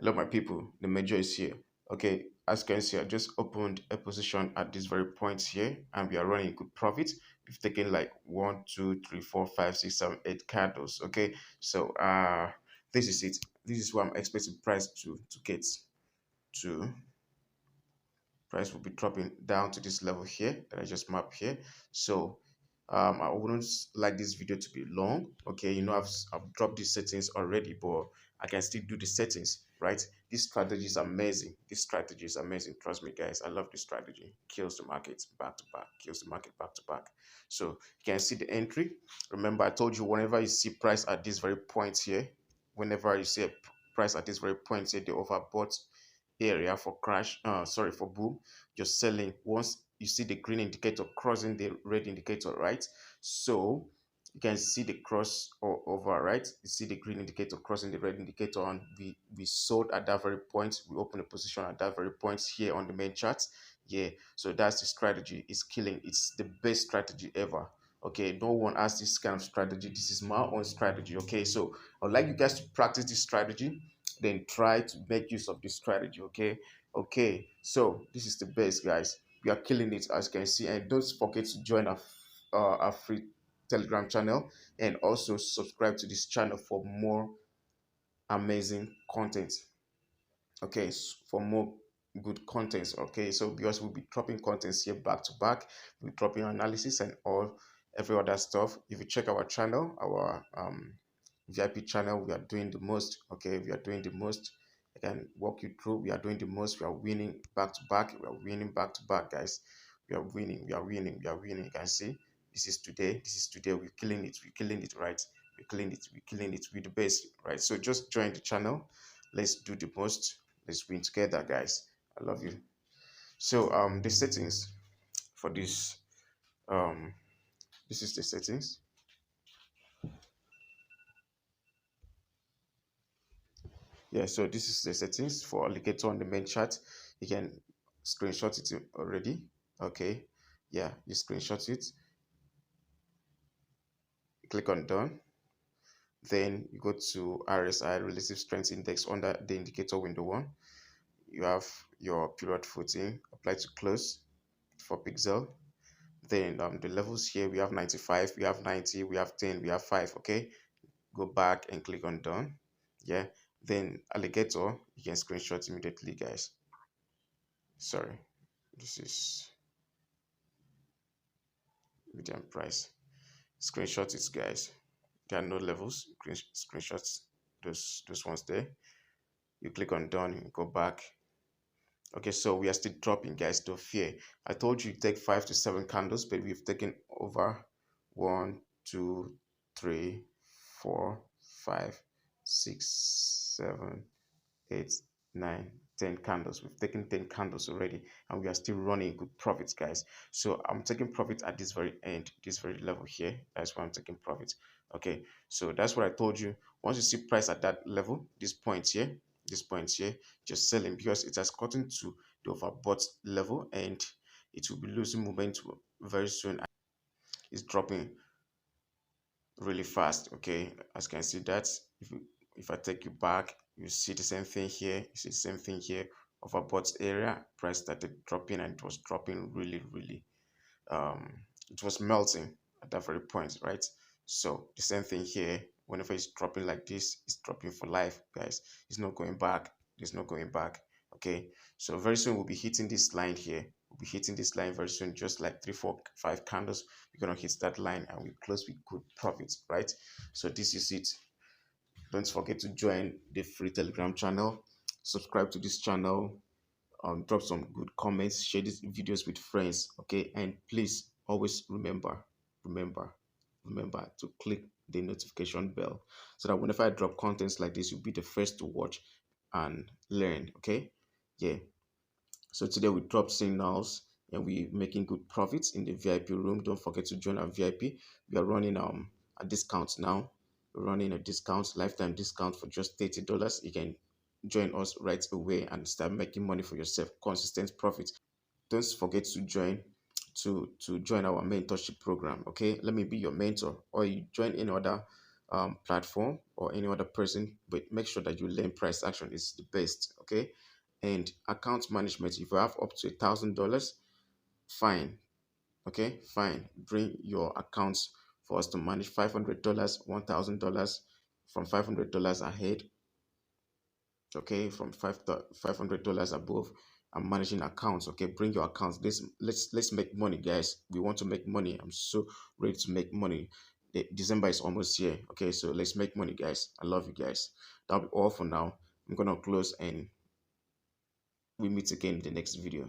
Hello, my people. The major is here. Okay, as you can see, I just opened a position at this very point here, and we are running good profit. We've taken like 1, 2, 3, 4, 5, 6, 7, 8 candles. Okay, so this is it. This is what I'm expecting price to get to. Price will be dropping down to this level here that I just mapped here. So I wouldn't like this video to be long. Okay, I've dropped these settings already, but I can still do the settings, right? This strategy is amazing. This strategy is amazing. Trust me, guys. I love this strategy. Kills the market back to back. Kills the market back to back. So you can see the entry. Remember, I told you whenever you see price at this very point here, whenever you see a price at this very point here, the overbought area for crash, for boom, you're selling once you see the green indicator crossing the red indicator, right? So you can see the cross over, right? You see the green indicator crossing the red indicator, and we sold at that very point. We opened a position at that very point here on the main chart. Yeah, so that's the strategy. It's killing. It's the best strategy ever. Okay, no one has this kind of strategy. This is my own strategy. Okay, so I'd like you guys to practice this strategy, then try to make use of this strategy. Okay, so this is the best, guys. We are killing it, as you can see. And don't forget to join our free Telegram channel, and also subscribe to this channel for more amazing content. Okay, for more good contents. Okay, so because we'll be dropping contents here back to back, we're dropping analysis and all every other stuff. If you check our channel, our VIP channel, we are doing the most. Okay, we are doing the most. I can walk you through. We are doing the most. We are winning back to back. We are winning back to back, guys. We are winning. We are winning. We are winning. You can see this is today. This is today. We're killing it. We're killing it, right? We're killing it. We're killing it with the best, right? So just join the channel. Let's do the most. Let's win together, guys. I love you. So the settings for this this is the settings. Yeah, so this is the settings for alligator on the main chart. You can screenshot it already. Okay, yeah, you screenshot it, click on done, then you go to RSI, relative strength index, under the indicator window one. You have your period footing, apply to close for pixel. Then the levels here, we have 95, we have 90, we have 10, we have 5. Okay, go back and click on done. Yeah, then alligator, you can screenshot immediately, guys. Sorry, this is median price. Screenshot it, guys. There are no levels. Screenshots those ones there. You click on done and go back. Okay, so we are still dropping, guys. Don't fear. I told you take 5 to 7 candles, but we've taken over 1, 2, 3, 4, 5, 6, 7, 8, 9, 10 candles. We've taken 10 candles already, and we are still running good profits, guys. So I'm taking profit at this very end, this very level here. That's why I'm taking profit. Okay, so that's what I told you. Once you see price at that level, this point here, just selling, because it has gotten to the overbought level and it will be losing momentum very soon. It's dropping really fast. Okay, as you can see that if I take you back, you see the same thing here, you see the same thing here. Overbought area, price started dropping, and it was dropping really it was melting at that very point, right? So the same thing here. Whenever it's dropping like this, it's dropping for life, guys. It's not going back. There's no going back. Okay, so very soon we'll be hitting this line here. We'll be hitting this line very soon, just like 3, 4, 5 candles. We're gonna hit that line and we close with good profits, right? So this is it. Don't forget to join the free Telegram channel, subscribe to this channel, drop some good comments, share these videos with friends. Okay, and please always remember to click the notification bell, so that whenever I drop contents like this, you'll be the first to watch and learn. Okay, yeah. So today we drop signals and we making good profits in the VIP room. Don't forget to join our VIP. We are running a discount now. We're running a discount, lifetime discount for just $30. You can join us right away and start making money for yourself, consistent profits. Don't forget to join our mentorship program. Okay, let me be your mentor, or you join any other platform or any other person, but make sure that you learn price action is the best. Okay. And account management, if you have up to $1,000, fine. Okay, fine, bring your accounts for us to manage. $500, $1,000, from $500 ahead. Okay, from $500 above, I'm managing accounts. Okay, bring your accounts. Let's make money, guys. We want to make money. I'm so ready to make money. December is almost here. Okay, so let's make money, guys. I love you guys. That'll be all for now. I'm gonna close and we meet again in the next video.